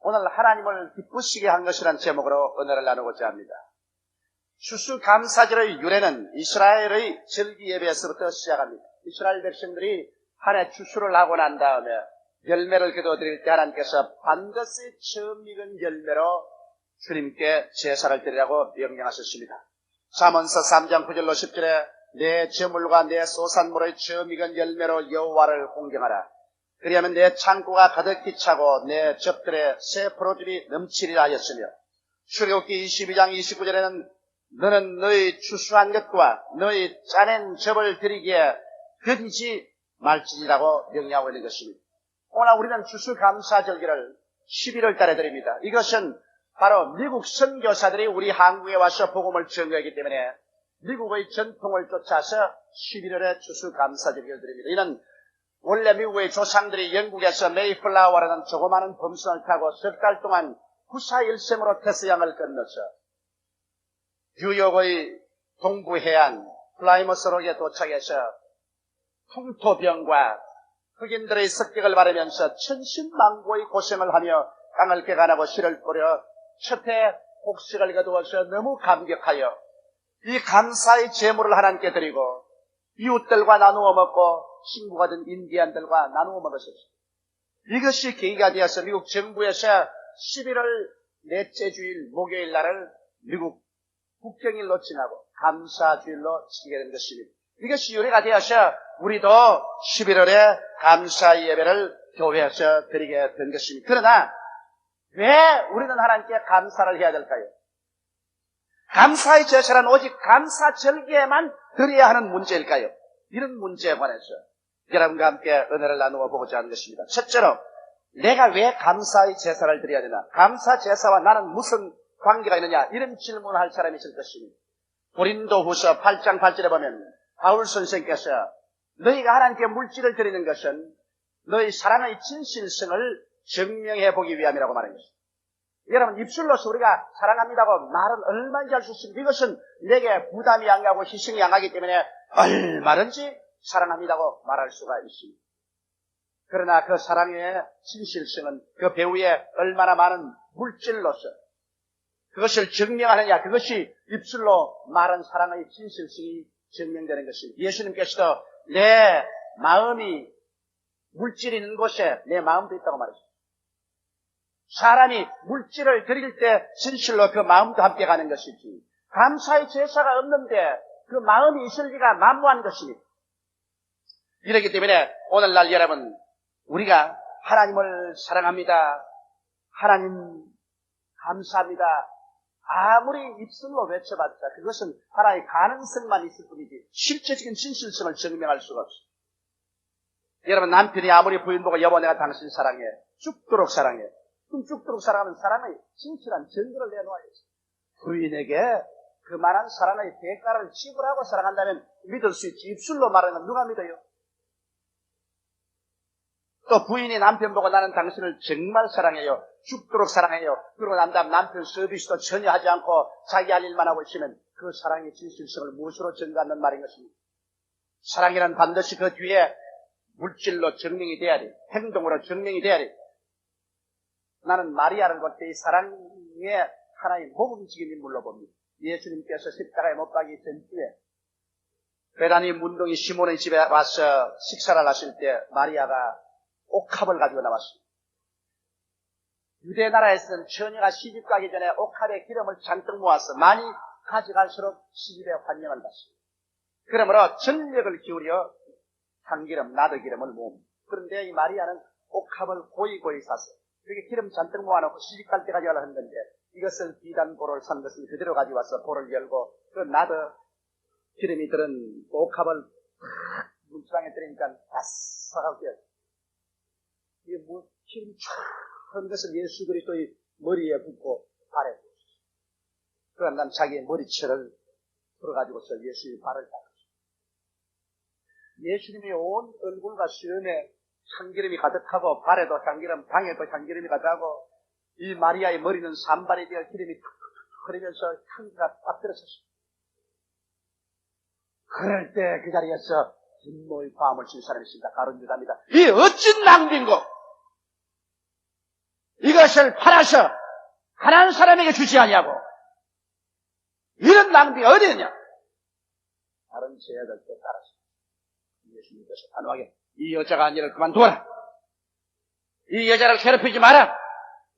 오늘 하나님을 기쁘시게 한 것이라는 제목으로 은혜를 나누고자 합니다. 추수감사절의 유래는 이스라엘의 절기 예배에서부터 시작합니다. 이스라엘 백성들이 한 해 추수를 하고 난 다음에 열매를 거둬드릴 때 하나님께서 반드시 처음 익은 열매로 주님께 제사를 드리라고 명령하셨습니다. 잠언서 3장 9절로 10절에 내 저물과 내 소산물의 처음 익은 열매로 여호와를 공경하라. 그리하면 내 창고가 가득히 차고 내 젖들에 새 포도즙이 넘치리라 하였으며, 출애굽기 22장 29절에는 너는 너희 추수한 것과 너희 짜낸 즙을 드리기에 거디지 말지니라고 명령하고 있는 것입니다. 오늘 우리는 추수감사절기를 11월 달에 드립니다. 이것은 바로 미국 선교사들이 우리 한국에 와서 복음을 전거했기 때문에 미국의 전통을 쫓아서 11월에 추수감사절기를 드립니다. 이는 원래 미국의 조상들이 영국에서 메이플라워라는 조그마한 범선을 타고 석 달 동안 구사일생으로 태서양을 건너서 뉴욕의 동부 해안 플라이머스록에 도착해서 풍토병과 흑인들의 습격을 받으면서 천신만고의 고생을 하며 땅을 개간하고 씨를 뿌려 첫해 곡식을 거두어서 너무 감격하여 이 감사의 제물을 하나님께 드리고 이웃들과 나누어 먹고 친구가 된 인디안들과 나누어 먹었습니다. 이것이 계기가 되어서 미국 정부에서 11월 넷째 주일 목요일 날을 미국 국경일로 지나고 감사주일로 치게 된 것입니다. 이것이 유래가 되어서 우리도 11월에 감사 예배를 교회에서 드리게 된 것입니다. 그러나 왜 우리는 하나님께 감사를 해야 될까요? 감사의 제사란 오직 감사절기에만 드려야 하는 문제일까요? 이런 문제에 관해서 여러분과 함께 은혜를 나누어 보고자 하는 것입니다. 첫째로, 내가 왜 감사의 제사를 드려야 되나? 감사 제사와 나는 무슨 관계가 있느냐? 이런 질문을 할 사람이 있을 것입니다. 고린도후서 8장 8절에 보면 바울 선생께서 너희가 하나님께 물질을 드리는 것은 너희 사랑의 진실성을 증명해 보기 위함이라고 말합니다. 여러분, 입술로서 우리가 사랑합니다고 말은 얼마든지 할 수 있습니다. 이것은 내게 부담이 양하고 희생이 양하기 때문에 얼마든지 사랑합니다고 말할 수가 있습니다. 그러나 그 사랑의 진실성은 그 배후에 얼마나 많은 물질로서 그것을 증명하느냐, 그것이 입술로 말한 사랑의 진실성이 증명되는 것입니다. 예수님께서도 내 마음이 물질이 있는 곳에 내 마음도 있다고 말했습니다. 사람이 물질을 드릴 때 진실로 그 마음도 함께 가는 것이지, 감사의 제사가 없는데 그 마음이 있을 리가 만무한 것입니다. 이렇기 때문에 오늘날 여러분, 우리가 하나님을 사랑합니다, 하나님 감사합니다, 아무리 입술로 외쳐봤자 그것은 하나의 가능성만 있을 뿐이지 실제적인 진실성을 증명할 수가 없어요. 여러분, 남편이 아무리 부인 보고 여보 내가 당신 사랑해, 죽도록 사랑해, 그럼 죽도록 사랑하면 사랑의 진실한 증거를 내놓아야지. 부인에게 그만한 사랑의 대가를 지불하고 사랑한다면 믿을 수 있지. 입술로 말하는 건 누가 믿어요? 또 부인이 남편 보고 나는 당신을 정말 사랑해요, 죽도록 사랑해요, 그러고 난 다음 남편 서비스도 전혀 하지 않고 자기 할 일만 하고 있으면 그 사랑의 진실성을 무엇으로 증거하는 말인 것입니다. 사랑이란 반드시 그 뒤에 물질로 증명이 돼야 돼, 행동으로 증명이 돼야 돼. 나는 마리아를 볼 때 이 사랑의 하나의 모범적인 인물로 봅니다. 예수님께서 십자가에 못 박이 전주에 베다니 문둥이 시몬의 집에 와서 식사를 하실 때 마리아가 옥합을 가지고 나왔습니다. 유대 나라에서는 처녀가 시집 가기 전에 옥합에 기름을 잔뜩 모아서 많이 가져갈수록 시집에 환영을 받습니다. 그러므로 전력을 기울여 참기름, 나더기름을 모읍니다. 그런데 이 마리아는 옥합을 고이고이 샀어요. 그렇게 기름 잔뜩 모아놓고 시집 갈 때 가져가려 했는데 이것을 비단보를 산 것을 그대로 가져와서 볼을 열고 그 나더 기름이 들은 옥합을 문지방에 들으니까 바싹하게 이게 뭐 기름이 쫙 흐른 것을 예수 그리스도의 머리에 붓고 발에 붓었어요. 그럼 난 자기의 머리채를 풀어가지고서 예수의 발을 닦았어요. 예수님이 온 얼굴과 수염에 참기름이 가득하고 발에도 참기름, 방에도 참기름이 가득하고 이 마리아의 머리는 산발이 되어 기름이 툭툭툭 흐르면서 향기가 딱 들었었어요. 그럴 때 그 자리에서 분노의 밤을 친 사람이 있습니다. 가룟 유다입니다. 이 어찌 낭비인고! 이것을 팔아서 가난한 사람에게 주지 아니하고 이런 낭비가 어디 있느냐? 다른 제자들께 따라서 예수님께서 단호하게 이 여자가 한 일을 그만두어라. 이 여자를 괴롭히지 마라.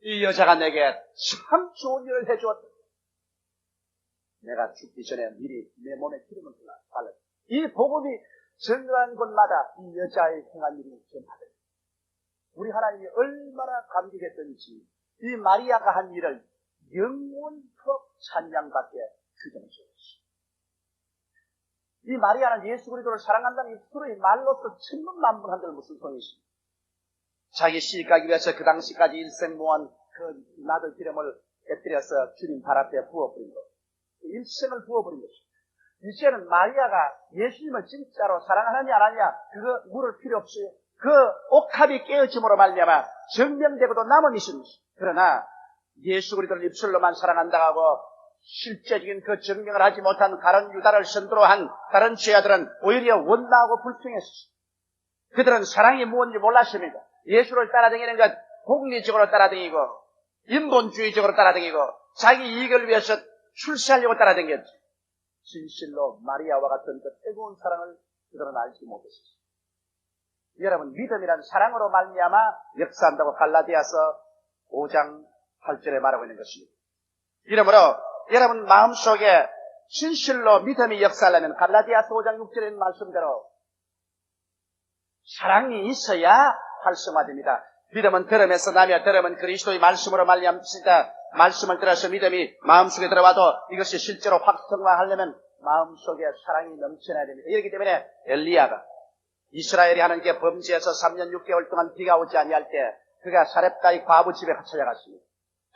이 여자가 내게 참 좋은 일을 해주었다. 내가 죽기 전에 미리 내 몸에 기름을 발랐다. 이 복음이 전하는 곳마다 이 여자의 행한 일이 전파됩니다. 우리 하나님이 얼마나 감격했던지 이 마리아가 한 일을 영원토록 찬양받게 규정하셨습니다. 이 마리아는 예수 그리스도를 사랑한다는 이 프로의 말로서 천문만분한들 무슨 소용이 있습니까? 자기 시집가기 위해서 그 당시까지 일생 모한 그 나들 기름을 곁들여서 주님 발 앞에 부어버린 것. 일생을 부어버린 것입니다. 이제는 마리아가 예수님을 진짜로 사랑하느냐 안 하느냐 그거 물을 필요 없어요. 그 옥합이 깨어짐으로 말미암아 증명되고도 남은 이십니다. 그러나 예수 그리스도를 입술로만 사랑한다고 하고 실제적인 그 증명을 하지 못한 다른 유다를 선두로 한 다른 죄아들은 오히려 원망하고 불평했습니다. 그들은 사랑이 무엇인지 몰랐습니다. 예수를 따라다니는 것 공리적으로 따라다니고 인본주의적으로 따라다니고 자기 이익을 위해서 출세하려고 따라다녔지. 진실로 마리아와 같은 그 뜨거운 사랑을 그들은 알지 못했습니다. 여러분, 믿음이란 사랑으로 말미암아 역사한다고 갈라디아서 5장 8절에 말하고 있는 것입니다. 이러므로 여러분 마음속에 진실로 믿음이 역사하려면 갈라디아서 5장 6절에 있는 말씀대로 사랑이 있어야 활성화됩니다. 믿음은 들음에서 나며 들음은 그리스도의 말씀으로 말미암습니다. 말씀을 들어서 믿음이 마음속에 들어와도 이것이 실제로 활성화하려면 마음속에 사랑이 넘쳐나야 됩니다. 이렇기 때문에 엘리야가 이스라엘이 하나님께 범죄해서 3년 6개월 동안 비가 오지 아니할 때 그가 사렙다의 과부 집에 찾아갔습니다.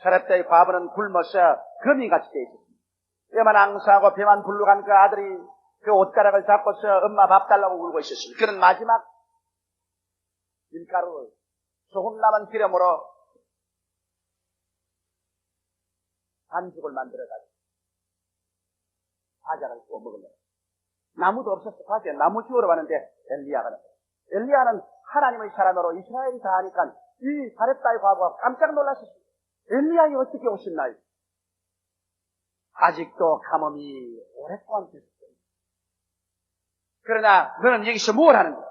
사렙다의 과부는 굶어서 거미같이 되어 있었습니다. 뼈만 앙상하고 배만 불룩한 그 아들이 그 옷가락을 잡고서 엄마 밥 달라고 울고 있었습니다. 그는 마지막 밀가루를 조금 남은 기름으로 반죽을 만들어가지고 과자를 구워 먹으려고. 나무도 없었어. 과자에 나무 주우러 가는데 엘리야는 하나님의 사람으로 이스라엘이 다 하니까 이 사렙다의 과부가 깜짝 놀랐었습니다. 엘리야이 어떻게 오셨나요? 아직도 가뭄이 오랫동안 계속됩니다. 그러나 너는 여기서 뭘 하는 거야?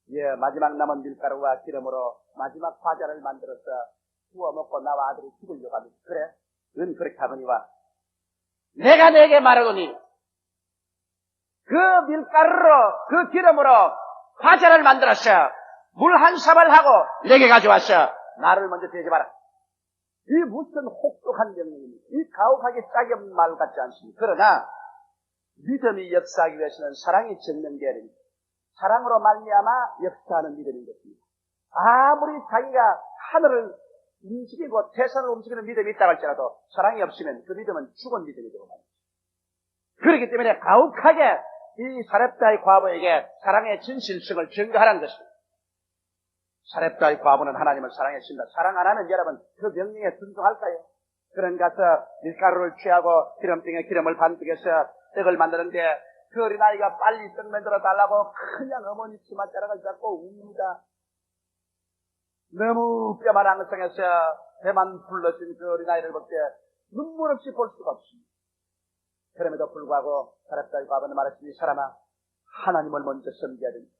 예, 마지막 남은 밀가루와 기름으로 마지막 과자를 만들어서 구워 먹고 나와 아들이 죽으려고 합니다. 그래? 넌 그렇게 하거니와 내가 내게 말하거니 그 밀가루로 그 기름으로 과자를 만들었어. 물 한 사발 하고 내게 가져왔어. 나를 먼저 대접하라. 이 무슨 혹독한 명령입니까? 이 가혹하게 짝이 없는 말 같지 않습니까? 그러나 믿음이 역사하기 위해서는 사랑이 증명되어야 됩니다. 사랑으로 말미암아 역사하는 믿음인 것입니다. 아무리 자기가 하늘을 움직이고 태산을 움직이는 믿음이 있다고 할지라도 사랑이 없으면 그 믿음은 죽은 믿음이 되고 말입니다. 그렇기 때문에 가혹하게 이 사렙다의 과부에게 사랑의 진실성을 증거하라는 것입니다. 사렙다의 과부는 하나님을 사랑했습니다. 사랑 안 하면 여러분 그 명령에 순종할까요? 그런 가서 밀가루를 취하고 기름병에 기름을 반죽해서 떡을 만드는데 그 어린아이가 빨리 떡 만들어 달라고 그냥 어머니 치맛자락을 잡고 웁니다. 너무 뼈만 앙상해서 배만 불러진 그 어린아이를 볼 때 눈물 없이 볼 수가 없습니다. 그럼에도 불구하고 사렙다의 과부는 말했습니다. 이 사람아, 하나님을 먼저 섬겨야 됩니다.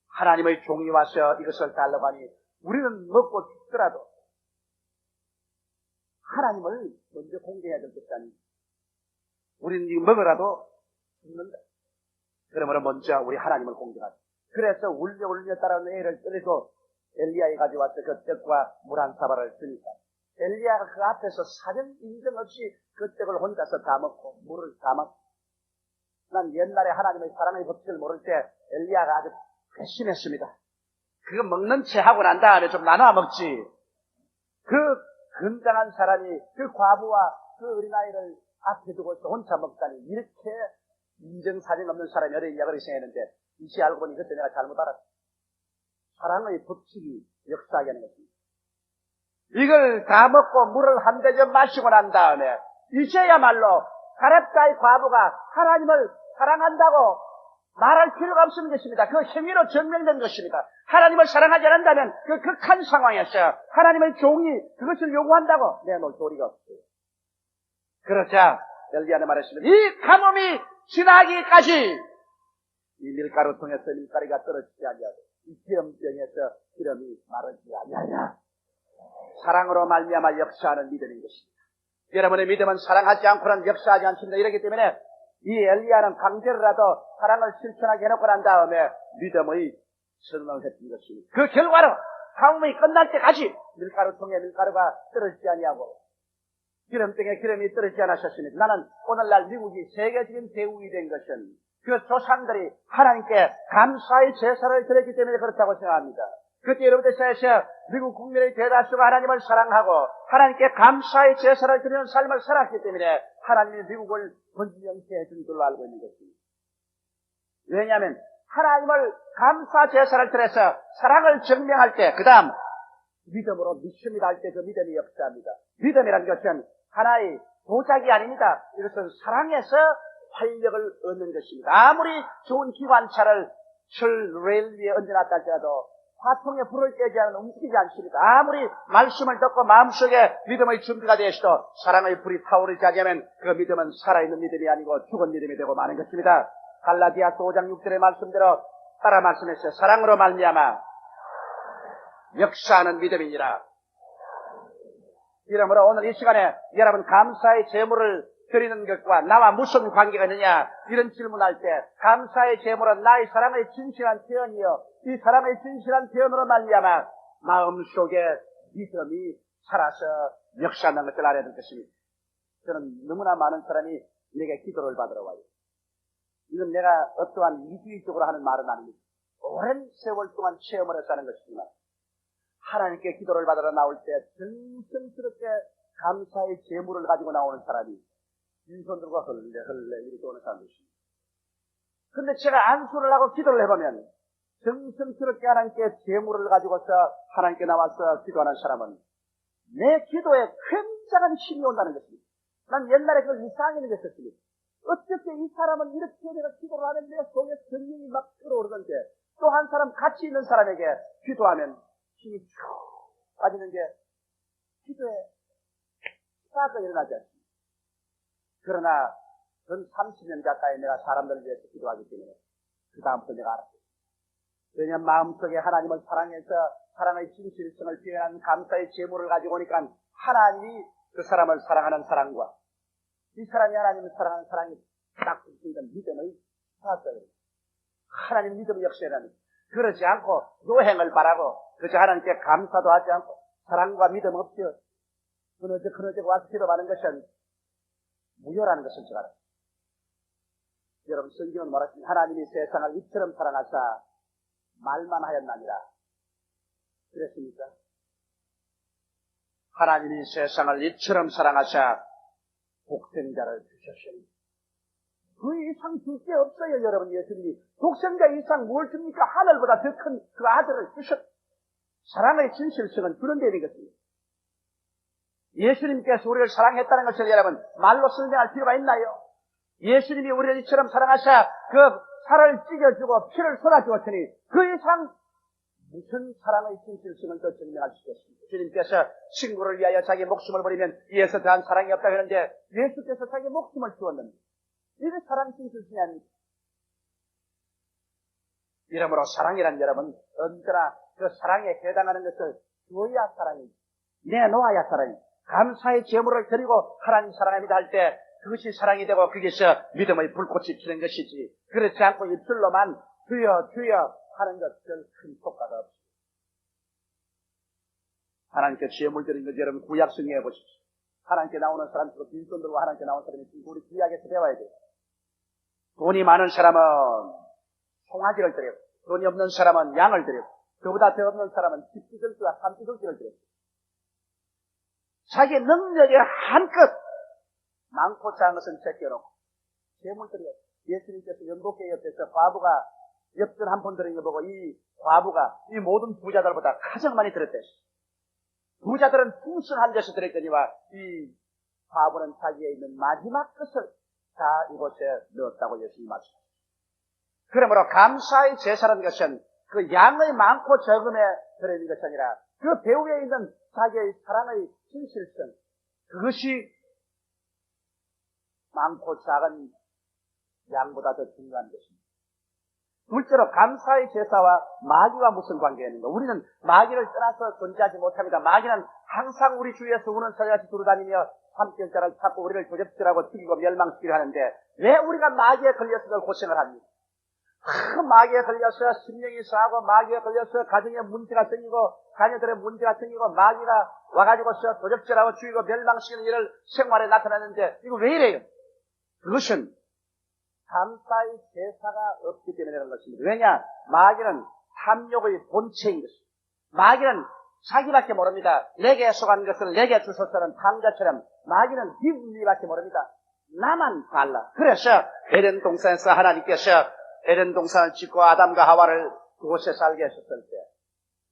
하나님의 종이 와서 이것을 달라고 하니 우리는 먹고 죽더라도 하나님을 먼저 공개해야 될 것이 아닙니다. 우리는 이거 먹으라도 죽는다. 그러므로 먼저 우리 하나님을 공개하자. 그래서 울려 따라오는 애를 끌고 엘리야에 가져와서 그 떡과 물 한 사발을 주니까 엘리야가 그 앞에서 사전 인정 없이 그 떡을 혼자서 다 먹고 물을 다 먹고. 난 옛날에 하나님의 사랑의 법칙을 모를 때 엘리야가 아주 괘씸했습니다. 그거 먹는 채 하고 난 다음에 좀 나눠 먹지. 그 건강한 사람이 그 과부와 그 어린아이를 앞에 두고서 혼자 먹다니 이렇게 인정사정 없는 사람이 어린 약을 생했는데 이제 알고 보니 그때 내가 잘못 알았어. 사랑의 법칙이 역사하게 하는 것입니다. 이걸 다 먹고 물을 한 대접 마시고 난 다음에 이제야말로 사렙다의 과부가 하나님을 사랑한다고 말할 필요가 없는 것입니다. 그 행위로 증명된 것입니다. 하나님을 사랑하지 않는다면 그 극한 상황에서 하나님의 종이 그것을 요구한다고 내놓을 도리가 없어요. 그러자 엘리야는 말했습니다. 이 가뭄이 지나기까지 이 밀가루 통해서 밀가루가 떨어지지 아니하고 이 기름병에서 기름이 마르지 아니하냐. 사랑으로 말미암아 역사하는 믿음인 것입니다. 여러분의 믿음은 사랑하지 않고는 역사하지 않습니다. 이렇기 때문에 이 엘리야는 강제로라도 사랑을 실천하게 해놓고 난 다음에 믿음의 선언을 했던 것입니다. 그 결과로 가뭄이 끝날 때까지 밀가루통에 밀가루가 떨어지지 아니하고 기름병에 기름이 떨어지지 않으셨습니다. 나는 오늘날 미국이 세계적인 대국이 된 것은 그 조상들이 하나님께 감사의 제사를 드렸기 때문에 그렇다고 생각합니다. 그때 여러분들 사이에서 미국 국민의 대다수가 하나님을 사랑하고 하나님께 감사의 제사를 드리는 삶을 살았기 때문에 하나님이 미국을 번지명시해 준 걸로 알고 있는 것입니다. 왜냐하면 하나님을 감사 제사를 드려서 사랑을 증명할 때, 그 다음 믿음으로 믿습니다 할 때 그 믿음이 역사합니다. 믿음이라는 것은 하나의 도작이 아닙니다. 이것은 사랑에서 활력을 얻는 것입니다. 아무리 좋은 기관차를 철 레일 위에 얹어놨다 할지라도 화통에 불을 떼지 않으면 움직이지 않습니다. 아무리 말씀을 듣고 마음속에 믿음의 준비가 되어도 사랑의 불이 타오르지 않으면 그 믿음은 살아있는 믿음이 아니고 죽은 믿음이 되고 마는 것입니다. 갈라디아서 5장 6절의 말씀대로 따라 말씀했어요. 사랑으로 말미암아 역사하는 믿음이니라. 이러므로 오늘 이 시간에 여러분 감사의 제물을 드리는 것과 나와 무슨 관계가 있느냐 이런 질문할 때 감사의 제물은 나의 사랑의 진실한 표현이요 이 사랑의 진실한 표현으로 말미암아 마음속에 믿음이 살아서 역사하는 것을 알아야 될 것입니다. 저는 너무나 많은 사람이 내게 기도를 받으러 와요. 이건 내가 어떠한 이기적으로 하는 말은 아닙니다. 오랜 세월 동안 체험을 해서 하는 것이지만 하나님께 기도를 받으러 나올 때 정성스럽게 감사의 제물을 가지고 나오는 사람이 빈손 들고 헐레 이렇게 오는 사람도 있습니다. 그런데 제가 안수를 하고 기도를 해보면 정성스럽게 하나님께 제물을 가지고서 하나님께 나와서 기도하는 사람은 내 기도에 굉장한 힘이 온다는 것입니다. 난 옛날에 그걸 이상하게 느꼈습니다. 어떻게 이 사람은 이렇게 내가 기도를 하는데 속에 성령이 막 끌어오르는데 또 한 사람 같이 있는 사람에게 기도하면 힘이 쭉 빠지는 게 기도에 싸가 일어나지 않습니다. 그러나 전 30년 가까이 내가 사람들을 위해서 기도하기 때문에 그 다음부터 내가 알았어요. 왜냐하면 마음속에 하나님을 사랑해서 사랑의 진실성을 표현하는 감사의 제물을 가지고 오니까 하나님이 그 사람을 사랑하는 사랑과 이 사람이 하나님을 사랑하는 사랑이 딱 붙으니까 믿음의 사사예요. 하나님 믿음의 역사라는 그러지 않고 요행을 바라고 그저 하나님께 감사도 하지 않고 사랑과 믿음 없이요 그러저고 와서 기도하는 것은 무효라는 것을 제가 알아요. 여러분 성경은 말하십니다. 하나님이 세상을 이처럼 사랑하사 말만 하였나니라. 그랬습니까? 하나님이 세상을 이처럼 사랑하사 독생자를 주셨습니다. 그 이상 줄 게 없어요. 여러분 예수님이 독생자 이상 뭘 줍니까? 하늘보다 더 큰 그 아들을 주셨. 사랑의 진실성은 그런 데인 것입니다. 예수님께서 우리를 사랑했다는 것을 여러분 말로 설명할 필요가 있나요? 예수님이 우리를 이처럼 사랑하사 그 살을 찢어주고 피를 쏟아주었으니 그 이상 무슨 사랑의 진실성을 더 증명할 수 있겠습니까? 주님께서 친구를 위하여 자기 목숨을 버리면 이에서 더한 사랑이 없다고 하는데 예수께서 자기 목숨을 주었는데 이게 사랑 진실성이 아닙니까? 이러므로 사랑이란 여러분 언제나 그 사랑에 해당하는 것을 주어야 사랑입니다. 내놓아야 사랑입니다. 감사의 제물을 드리고 하나님 사랑합니다 할 때 그것이 사랑이 되고 거기서 믿음의 불꽃이 피는 것이지 그렇지 않고 입술로만 주여 주여 하는 것 별 큰 효과가 없습니다. 하나님께 제물 드린 것 여러분 구약 성경에 보십시오. 하나님께 나오는 사람들도 빈손 들고 하나님께 나오는 사람이 우리 구약에서 배워야 돼요. 돈이 많은 사람은 송아지를 드리고 돈이 없는 사람은 양을 드리고 그보다 더 없는 사람은 집기들기와 삼기들기를 드리고 자기 능력의 한껏 많고 작은 것은 제껴놓고 제물 드려요. 예수님께서 연복회 옆에서 과부가 엽전 한 번 드린 거 보고 이 과부가 이 모든 부자들보다 가장 많이 드렸대요. 부자들은 풍성한 데서 드렸거니와 이 과부는 자기에 있는 마지막 것을 다 이곳에 넣었다고 예수님이 말씀하셨습니다. 그러므로 감사의 제사라는 것은 그 양의 많고 적음에 들어있는 것이 아니라 그 배후에 있는 자기의 사랑의 진실성, 그것이 많고 작은 양보다 더 중요한 것입니다. 둘째로 감사의 제사와 마귀와 무슨 관계가 있는가? 우리는 마귀를 떠나서 존재하지 못합니다. 마귀는 항상 우리 주위에서 우는 소리같이 돌아다니며 삼경자를 찾고 우리를 조접질하고 죽이고 멸망시키려 하는데 왜 우리가 마귀에 걸려서 고생을 합니까? 마귀에 걸려서 심령이 상하고 마귀에 걸려서 가정에 문제가 생기고 자녀들의 문제가 생기고 마귀가 와가지고서 도적질하고 죽이고 멸망시키는 일을 생활에 나타나는데 이거 왜 이래요? 그것은 감사의 제사가 없기 때문에 그런 것입니다. 왜냐? 마귀는 탐욕의 본체인 것입니다. 마귀는 자기밖에 모릅니다. 내게 속한 것을 내게 주소서는 탕자처럼 마귀는 비분리밖에 모릅니다. 나만 달라. 그래서 에덴 동산에서 하나님께서 에덴 동산을 짓고 아담과 하와를 그곳에 살게 하셨을 때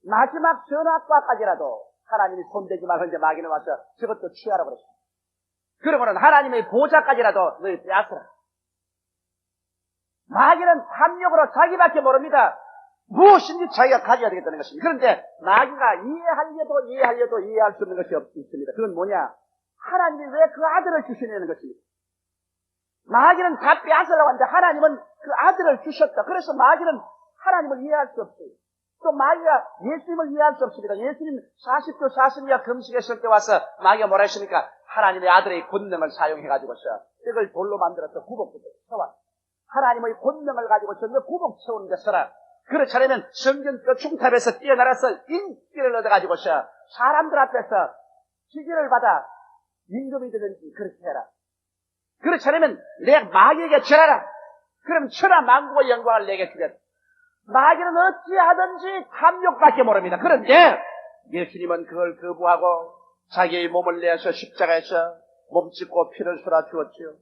마지막 선악과까지라도 하나님이 손대지 말는데 마귀는 와서 저것도 취하라고 그랬습니다. 그러면은 하나님의 보좌까지라도 너희 빼앗으라. 마귀는 탐욕으로 자기밖에 모릅니다. 무엇인지 자기가 가져야 되겠다는 것입니다. 그런데 마귀가 이해하려도 이해할 수 없는 것이 있습니다. 그건 뭐냐? 하나님이 왜 그 아들을 주시냐는 것입니다. 마귀는 다 빼앗으려고 하는데 하나님은 그 아들을 주셨다. 그래서 마귀는 하나님을 이해할 수 없어요. 또 마귀가 예수님을 이해할 수 없습니다. 예수님 40도 40야 금식했을 때 와서 마귀가 뭐라 했습니까? 하나님의 아들의 권능을 사용해가지고서 떡을 돌로 만들어서 구복부터 쳐왔다. 하나님의 권능을 가지고서 너 구복 채우는 데 써라. 그렇지 않으면 성전 그 충탑에서 뛰어나라서 인기를 얻어가지고서 사람들 앞에서 지지를 받아 임금이 되든지 그렇게 해라. 그렇지 않으면 내 마귀에게 절하라. 그럼 천하 만국의 영광을 내게 주겠다. 마귀는 어찌하든지 탐욕밖에 모릅니다. 그런데 예수님은 그걸 거부하고 자기의 몸을 내어서 십자가에서 몸짓고 피를 쏟아 주었지요.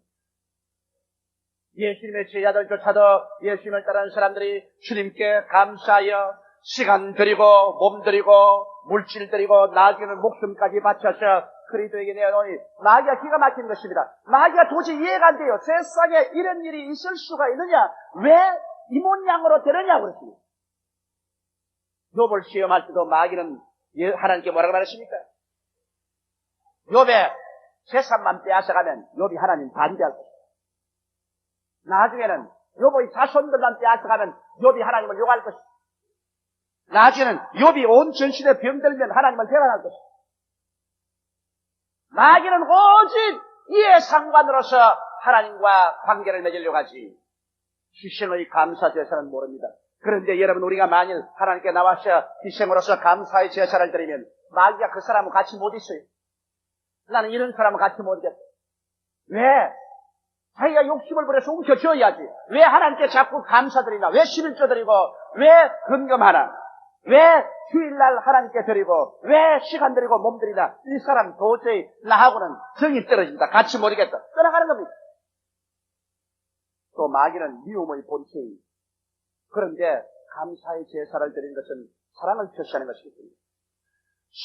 예수님의 제자들조차도 예수님을 따르는 사람들이 주님께 감사하여 시간 드리고 몸 드리고 물질 드리고 나중에는 목숨까지 바쳐서 그리스도에게 내어놓으니 마귀가 기가 막힌 것입니다. 마귀가 도저히 이해가 안 돼요. 세상에 이런 일이 있을 수가 있느냐? 왜 이 모양으로 되느냐고 그랬습니다. 욥을 시험할 때도 마귀는 하나님께 뭐라고 말했습니까? 욥의 재산만 빼앗아가면 욥이 하나님 반대할 것입니다. 나중에는 욥의 자손들만 빼앗아가면 욥이 하나님을 욕할 것입니다. 나중에는 욥이 온 전신에 병들면 하나님을 대란할 것입니다. 마귀는 오직 이에 상관으로서 하나님과 관계를 맺으려고 하지 희생의 감사 제사는 모릅니다. 그런데 여러분 우리가 만일 하나님께 나와서 희생으로서 감사의 제사를 드리면 마귀가 그 사람은 같이 못 있어요. 나는 이런 사람은 같이 못 있겠다. 왜? 자기가 욕심을 부려서 움켜쥐어야지. 왜 하나님께 자꾸 감사드리나? 왜 11조 드리고? 왜 금금하나? 왜 주일날 하나님께 드리고? 왜 시간 드리고 몸 드리나? 이 사람 도저히 나하고는 정이 떨어진다. 같이 못 있겠다. 떠나가는 겁니다. 또 마귀는 미움의 본체입니다. 그런데 감사의 제사를 드리는 것은 사랑을 표시하는 것이거든요.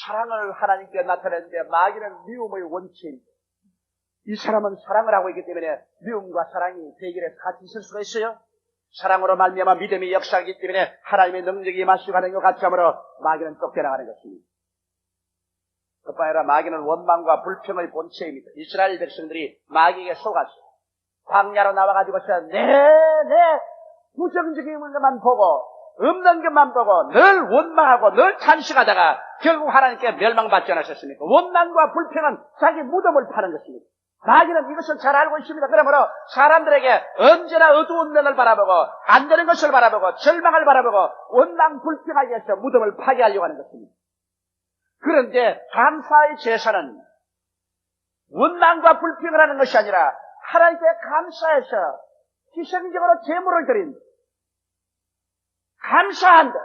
사랑을 하나님께 나타내는데 마귀는 미움의 원체입니다. 이 사람은 사랑을 하고 있기 때문에 미움과 사랑이 대결해서 같이 있을 수가 있어요. 사랑으로 말미암아 믿음이 역사하기 때문에 하나님의 능력이 임하시고 하는 것 같이 함으로 마귀는 쫓겨나가는 것입니다. 그뿐 아니라 마귀는 원망과 불평의 본체입니다. 이스라엘 백성들이 마귀에게 속았어요. 광야로 나와가지고서 내 부정적인 것만 보고 없는 것만 보고 늘 원망하고 늘 탄식하다가 결국 하나님께 멸망받지 않으셨습니까? 원망과 불평은 자기 무덤을 파는 것입니다. 마귀는 이것을 잘 알고 있습니다. 그러므로 사람들에게 언제나 어두운 면을 바라보고 안 되는 것을 바라보고 절망을 바라보고 원망 불평하게 해서 무덤을 파괴하려고 하는 것입니다. 그런데 감사의 제사는 원망과 불평을 하는 것이 아니라 하나님께 감사해서 희생적으로 제물을 드린 감사한다.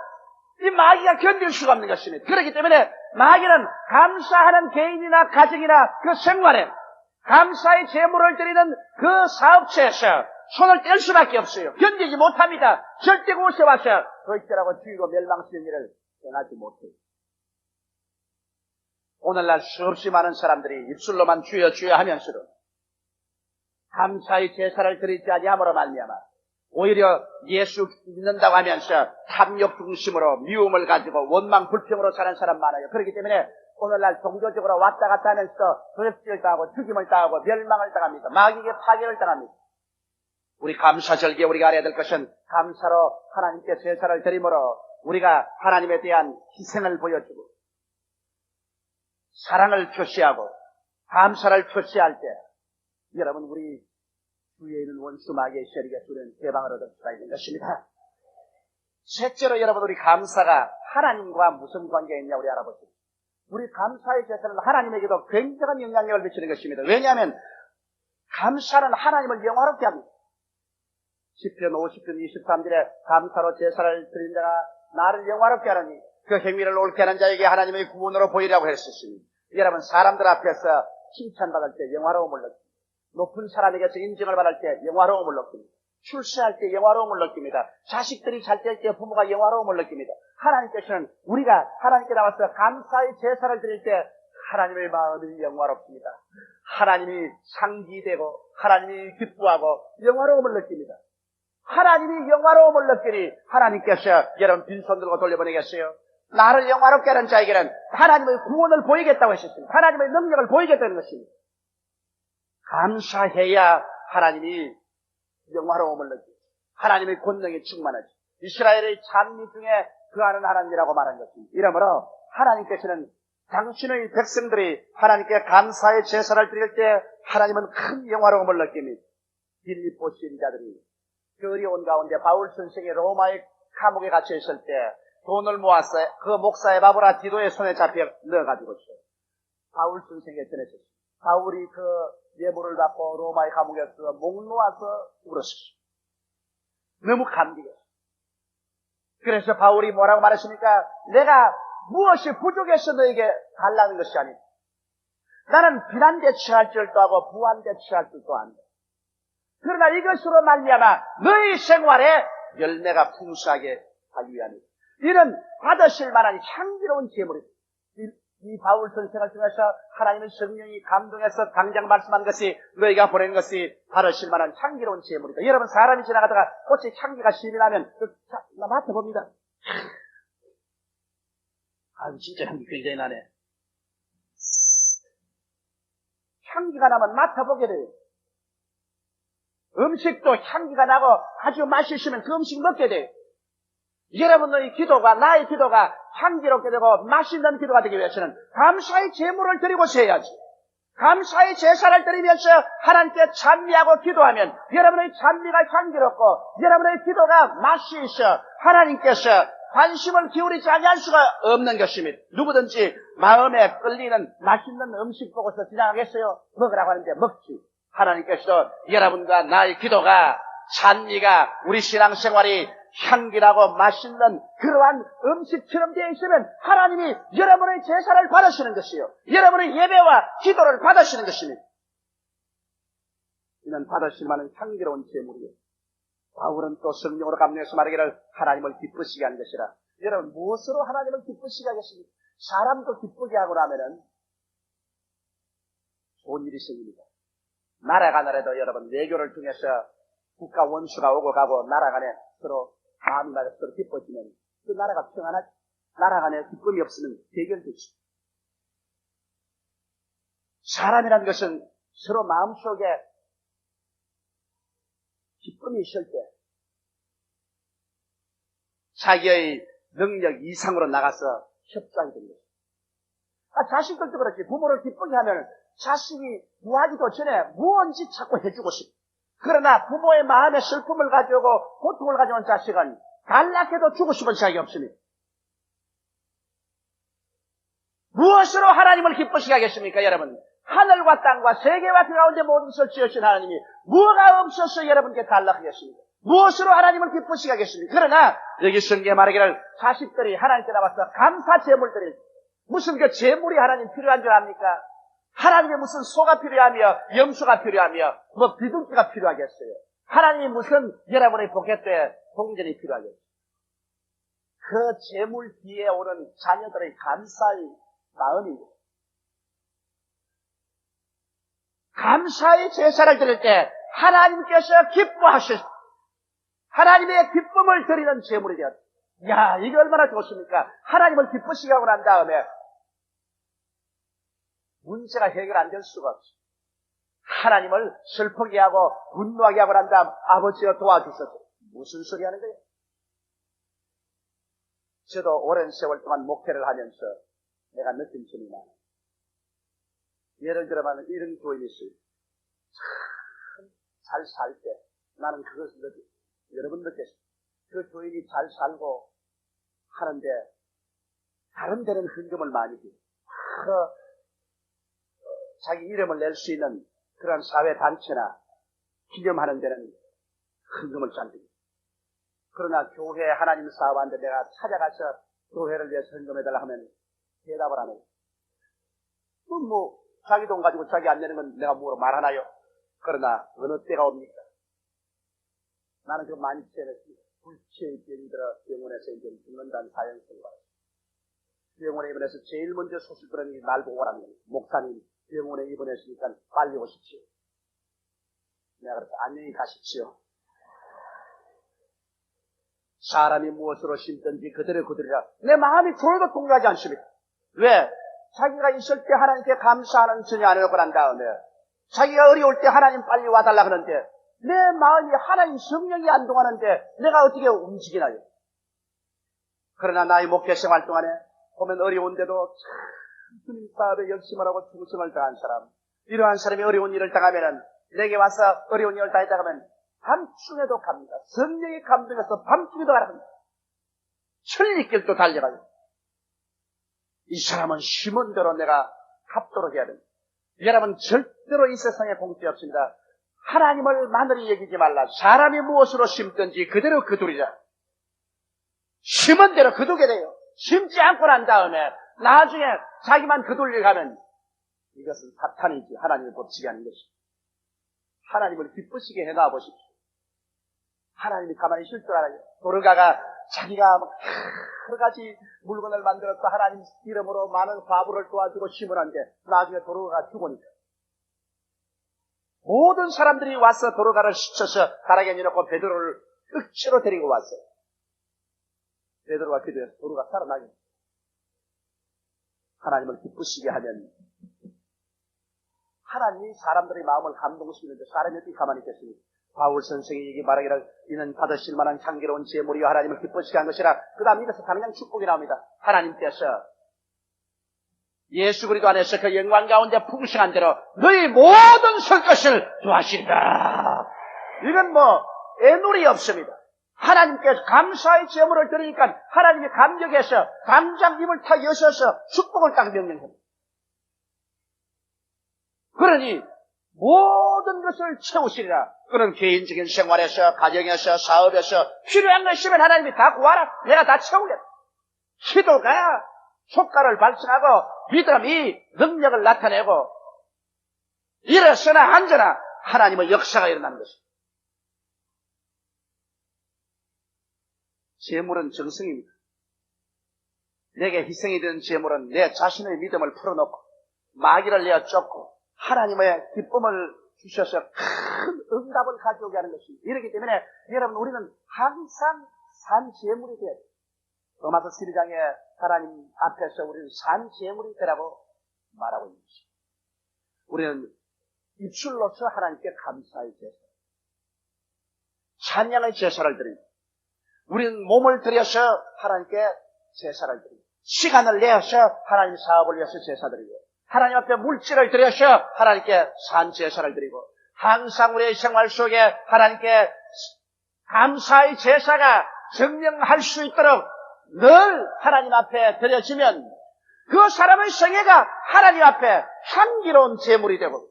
이 마귀가 견딜 수가 없는 것입니다. 그렇기 때문에 마귀는 감사하는 개인이나 가정이나 그 생활에 감사의 제물을 드리는 그 사업체에서 손을 뗄 수밖에 없어요. 견디지 못합니다. 절대 그곳에 와서 거짓말하고 죽이고 멸망시키는 일을 행하지 못해요. 오늘날 수없이 많은 사람들이 입술로만 주여 주여 하면서도 감사의 제사를 드리지 아니함으로 말미암아 오히려 예수 믿는다고 하면서 탐욕 중심으로 미움을 가지고 원망 불평으로 사는 사람 많아요. 그렇기 때문에 오늘날 종교적으로 왔다 갔다 하면서 도적질을 당하고 죽임을 당하고 멸망을 당합니다. 마귀에게 파괴를 당합니다. 우리 감사절기에 우리가 알아야 될 것은 감사로 하나님께 제사를 드림으로 우리가 하나님에 대한 희생을 보여주고 사랑을 표시하고 감사를 표시할 때 여러분 우리 주위에 있는 원수 마귀의 세력에 주는 대방을 얻을 수가 있는 것입니다. 셋째로 여러분 우리 감사가 하나님과 무슨 관계가 있냐 우리 알아보십시오. 우리 감사의 제사는 하나님에게도 굉장한 영향력을 미치는 것입니다. 왜냐하면 감사는 하나님을 영화롭게 합니다. 시편 50편 23절에 감사로 제사를 드린 자가 나를 영화롭게 하느니 그 행위를 옳게 하는 자에게 하나님의 구원으로 보이라고 했었습니다. 여러분 사람들 앞에서 칭찬받을 때 영화로움을 느낍니다. 높은 사람에게서 인정을 받을 때 영화로움을 느낍니다. 출세할 때 영화로움을 느낍니다. 자식들이 잘 될 때 부모가 영화로움을 느낍니다. 하나님께서는 우리가 하나님께 나와서 감사의 제사를 드릴 때 하나님의 마음이 영화롭습니다. 하나님이 상기되고 하나님이 기뻐하고 영화로움을 느낍니다. 하나님이 영화로움을 느끼니 하나님께서 여러분 빈손 들고 돌려보내겠어요? 나를 영화롭게 하는 자에게는 하나님의 구원을 보이겠다고 하셨습니다. 하나님의 능력을 보이겠다는 것입니다. 감사해야 하나님이 영화로움을 느끼고 하나님의 권능이 충만하지. 이스라엘의 찬미 중에 그하는 하나님이라고 말한 것입니다. 이러므로 하나님께서는 당신의 백성들이 하나님께 감사의 제사를 드릴 때 하나님은 큰 영화로움을 느낍니다. 빌립보 신자들이 그 어려운 가운데 바울 선생이 로마의 감옥에 갇혀 있을 때 돈을 모아서 그 목사 에바브라 디도의 손에 잡혀 넣어가지고 있어요. 바울 선생에게 전해졌어요. 바울이 그 예물을 받고 로마의 감옥에서 목 놓아서 울었어요. 너무 감격했어요. 그래서 바울이 뭐라고 말했습니까? 내가 무엇이 부족해서 너에게 달라는 것이 아니다. 나는 비난대처할 줄도 하고 부한대처할 줄도 안다. 그러나 이것으로 말미암아 너희 생활에 열매가 풍성하게 하기 위함이다. 이는 받으실 만한 향기로운 제물이다. 이 바울 선생을 통해서 하나님의 성령이 감동해서 당장 말씀한 것이 너희가 보낸 것이 받으실 만한 향기로운 제물이다. 여러분 사람이 지나가다가 꽃에 향기가 심이 나면 나 맡아봅니다. 아유 진짜 향기 굉장히 나네. 향기가 나면 맡아보게 돼요. 음식도 향기가 나고 아주 맛있으면 그 음식 먹게 돼요. 여러분의 기도가 나의 기도가 향기롭게 되고 맛있는 기도가 되기 위해서는 감사의 제물을 드리고서 해야지. 감사의 제사를 드리면서 하나님께 찬미하고 기도하면 여러분의 찬미가 향기롭고 여러분의 기도가 맛이 있어 하나님께서 관심을 기울이지 아니할 수가 없는 것입니다. 누구든지 마음에 끌리는 맛있는 음식 보고서 지나가겠어요? 먹으라고 하는데 먹지. 하나님께서도 여러분과 나의 기도가 찬미가 우리 신앙생활이 향기나고 맛있는 그러한 음식처럼 되어 있으면 하나님이 여러분의 제사를 받으시는 것이요. 여러분의 예배와 기도를 받으시는 것입니다. 이는 받으실 만한 향기로운 제물이요. 바울은 또 성령으로 감동해서 말하기를 하나님을 기쁘시게 하는 것이라. 여러분 무엇으로 하나님을 기쁘시게 하겠습니까? 사람도 기쁘게 하고 나면은 좋은 일이 생깁니다. 나라 간에도 여러분 외교를 통해서 국가 원수가 오고 가고 나라 간에 서로 마음이 맞아 서로 기뻐지면 그 나라가 평안하지. 나라 간에 기쁨이 없으면 대결되지. 사람이라는 것은 서로 마음속에 기쁨이 있을 때 자기의 능력 이상으로 나가서 협조하게 됩니다. 자식들도 그렇지. 부모를 기쁘게 하면 자식이 구하기도 전에 무언지 자꾸 해주고 싶어. 그러나 부모의 마음에 슬픔을 가져오고 고통을 가져온 자식은 단락해도 주고 싶은 자격이 없습니다. 무엇으로 하나님을 기쁘시게 하겠습니까, 여러분? 하늘과 땅과 세계와 그 가운데 모든 것을 지으신 하나님이 뭐가 없어서 여러분께 단락하겠습니까? 무엇으로 하나님을 기쁘시게 하겠습니까? 그러나 여기 성경에 말하기를 자식들이 하나님께 나와서 감사 제물들을 무슨 그 제물이 하나님 필요한 줄 압니까? 하나님의 무슨 소가 필요하며 염소가 필요하며 뭐 비둘기가 필요하겠어요. 하나님이 무슨 여러분의 포켓에 동전이 필요하겠어요. 그 제물 뒤에 오는 자녀들의 감사의 마음이고 감사의 제사를 드릴 때 하나님께서 기뻐하실 하나님의 기쁨을 드리는 제물이 되었다. 야, 이게 얼마나 좋습니까? 하나님을 기쁘시게 하고 난 다음에 문제가 해결 안 될 수가 없어. 하나님을 슬프게 하고 분노하게 하고 난 다음 아버지가 도와주셔서 무슨 소리 하는 거예요? 저도 오랜 세월 동안 목회를 하면서 내가 느낀 점이 많아요. 예를 들어보면 이런 교인이 있어요. 참 잘 살 때 나는 그것을 여러분 느꼈어요. 그 교인이 잘 살고 하는데 다른 데는 헌금을 많이 해요. 자기 이름을 낼 수 있는 그런 사회단체나 기념하는 데는 헌금을 잘 드려요. 그러나 교회 하나님 사업하는데 내가 찾아가서 교회를 위해서 헌금해달라 하면 대답을 안 해요. 자기 돈 가지고 자기 안 내는 건 내가 뭐로 말하나요? 그러나 어느 때가 옵니까? 나는 그 많이 체했습니다. 불치의 병이 들어 병원에서 이제 죽는다는 사연성을 받았어요. 병원에 입원해서 제일 먼저 소식 들은 게 날 보고 오라는 거예요. 목사님 병원에 입원했으니까 빨리 오십시오. 내가 그래서 안녕히 가십시오. 사람이 무엇으로 심든지 그대로 그대로라. 내 마음이 졸도 동요하지 않습니까? 왜? 자기가 있을 때 하나님께 감사하는 전혀 안 하고 난 다음에 자기가 어려울 때 하나님 빨리 와달라 그러는데 내 마음이 하나님 성령이 안 동하는데 내가 어떻게 움직이나요? 그러나 나의 목회 생활 동안에 보면 어려운데도 참 주님 사업에 열심을 하고 충성을 다한 사람, 이러한 사람이 어려운 일을 당하면은 내게 와서 어려운 일을 당했다 하면 밤중에도 갑니다. 성령이 감동해서 밤중에도 가랍니다. 천리길도 달려가요. 이 사람은 심은 대로 내가 갚도록 해야 됩니다. 여러분 절대로 이 세상에 공짜 없습니다. 하나님을 마늘이 여기지 말라. 사람이 무엇으로 심든지 그대로 거두리라. 심은 대로 거두게 돼요. 심지 않고 난 다음에 나중에 자기만 거둘려 가면 이것은 사탄이지 하나님을 법치게 하는 것이. 하나님을 기쁘시게 해놔 보십시오. 하나님이 가만히 있을 줄 알아요. 도르가가 자기가 여러 가지 물건을 만들어서 하나님 이름으로 많은 과부를 도와주고 심으라는데 나중에 도르가가 죽으니까 모든 사람들이 와서 도르가를 시쳐서 가락에 넣어놓고 베드로를 억지로 데리고 왔어요. 베드로가 기도해서 도르가 살아나게. 하나님을 기쁘시게 하면 하나님이 사람들의 마음을 감동시키는데 사람이 어떻게 가만히 있겠습니까? 바울 선생이 얘기 말하기를 이는 받으실 만한 향기로운 제물이요 하나님을 기쁘시게 한 것이라. 그 다음 이것은 당장 축복이 나옵니다. 하나님께서 예수 그리스도 안에서 그 영광 가운데 풍성한 대로 너희 모든 설 것을 도하시리라. 이건 애놀이 없습니다. 하나님께서 감사의 제물을 드리니까 하나님이 감격해서 당장 입을 탁 여셔서 축복을 딱 명령합니다. 그러니 모든 것을 채우시리라. 그런 개인적인 생활에서, 가정에서, 사업에서 필요한 것 있으면 하나님이 다 구하라. 내가 다 채우겠다. 기도가 효과를 발생하고 믿음이 능력을 나타내고 일어서나 앉아나 하나님의 역사가 일어나는 것입니다. 제물은 정성입니다. 내게 희생이 되는 제물은 내 자신의 믿음을 풀어놓고 마귀를 내어 쫓고 하나님의 기쁨을 주셔서 큰 응답을 가져오게 하는 것입니다. 이렇기 때문에 여러분 우리는 항상 산 제물이 되어야 돼요. 로마서 12장에 하나님 앞에서 우리는 산 제물이 되라고 말하고 있는 것입니다. 우리는 입술로서 하나님께 감사의 제사, 찬양의 제사를 드립니다. 우리는 몸을 들여서 하나님께 제사를 드립니다. 시간을 내어서 하나님 사업을 위해서 제사 드리고 하나님 앞에 물질을 들여서 하나님께 산 제사를 드리고 항상 우리의 생활 속에 하나님께 감사의 제사가 증명할 수 있도록 늘 하나님 앞에 드려지면 그 사람의 생애가 하나님 앞에 향기로운 제물이 되고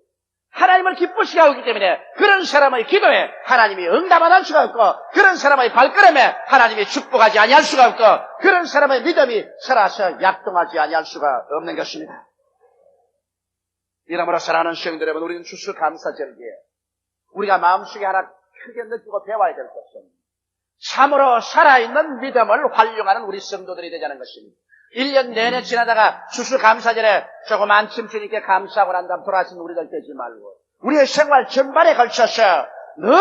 하나님을 기쁘시게 하기 때문에 그런 사람의 기도에 하나님이 응답 안 할 수가 없고 그런 사람의 발걸음에 하나님이 축복하지 아니할 수가 없고 그런 사람의 믿음이 살아서 약동하지 아니할 수가 없는 것입니다. 이러므로 사랑하는 성도 여러분, 우리는 추수감사절기에 우리가 마음속에 하나 크게 느끼고 배워야 될 것은 참으로 살아있는 믿음을 활용하는 우리 성도들이 되자는 것입니다. 1년 내내 지나다가 추수감사절에 조그만 침주님께 감사하고 난 다음 돌아가신 우리들 되지 말고 우리의 생활 전반에 걸쳐서 늘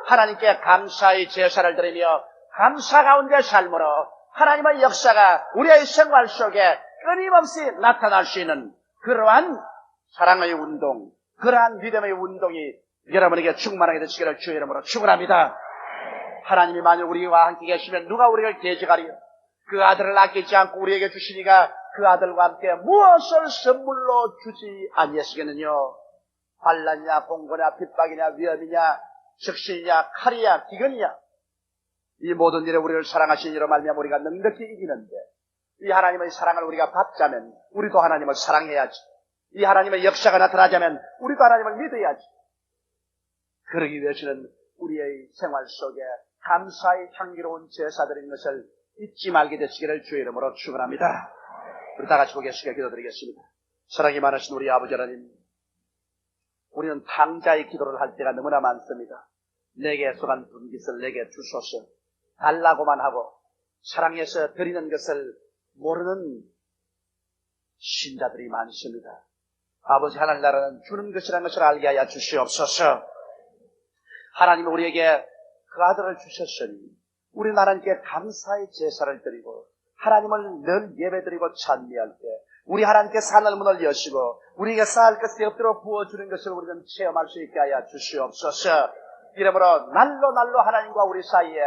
하나님께 감사의 제사를 드리며 감사 가운데 삶으로 하나님의 역사가 우리의 생활 속에 끊임없이 나타날 수 있는 그러한 사랑의 운동, 그러한 믿음의 운동이 여러분에게 충만하게 되시기를 주의 이름으로 축원합니다. 하나님이 만일 우리와 함께 계시면 누가 우리를 대적하리요? 그 아들을 아끼지 않고 우리에게 주시니가 그 아들과 함께 무엇을 선물로 주지 아니하시겠느냐? 환난이냐 공고냐 핍박이냐 위험이냐 적신이냐 칼이냐 기근이냐 이 모든 일에 우리를 사랑하신 이로 말미암아 우리가 넉넉히 이기는데 이 하나님의 사랑을 우리가 받자면 우리도 하나님을 사랑해야지. 이 하나님의 역사가 나타나자면 우리도 하나님을 믿어야지. 그러기 위해서는 우리의 생활 속에 감사의 향기로운 제사드린 것을 잊지 말게 되시기를 주의 이름으로 축원합니다. 우리 다 같이 고개숙여 기도드리겠습니다. 사랑이 많으신 우리 아버지 하나님, 우리는 탕자의 기도를 할 때가 너무나 많습니다. 내게 속한 분깃을 내게 주소서 달라고만 하고 사랑해서 드리는 것을 모르는 신자들이 많습니다. 아버지 하나님 나라는 주는 것이라는 것을 알게 하여 주시옵소서. 하나님은 우리에게 그 아들을 주셨으니 우리는 하나님께 감사의 제사를 드리고 하나님을 늘 예배드리고 찬미할 때 우리 하나님께서 하늘 문을 여시고 우리에게 쌓을 것이 엎드려 부어주는 것을 우리는 체험할 수 있게 하여 주시옵소서. 이러므로 날로 하나님과 우리 사이에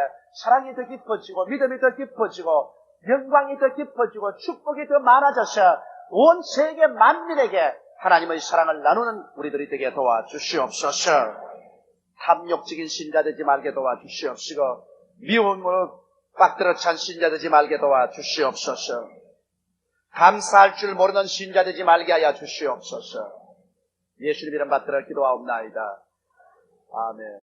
사랑이 더 깊어지고 믿음이 더 깊어지고 영광이 더 깊어지고 축복이 더 많아져서 온 세계 만민에게 하나님의 사랑을 나누는 우리들이 되게 도와주시옵소서. 탐욕적인 신자 되지 말게 도와주시옵시고 미움으로 빡들어 찬 신자 되지 말게 도와주시옵소서. 감사할 줄 모르는 신자 되지 말게 하여 주시옵소서. 예수님 이름 받들어 기도하옵나이다. 아멘.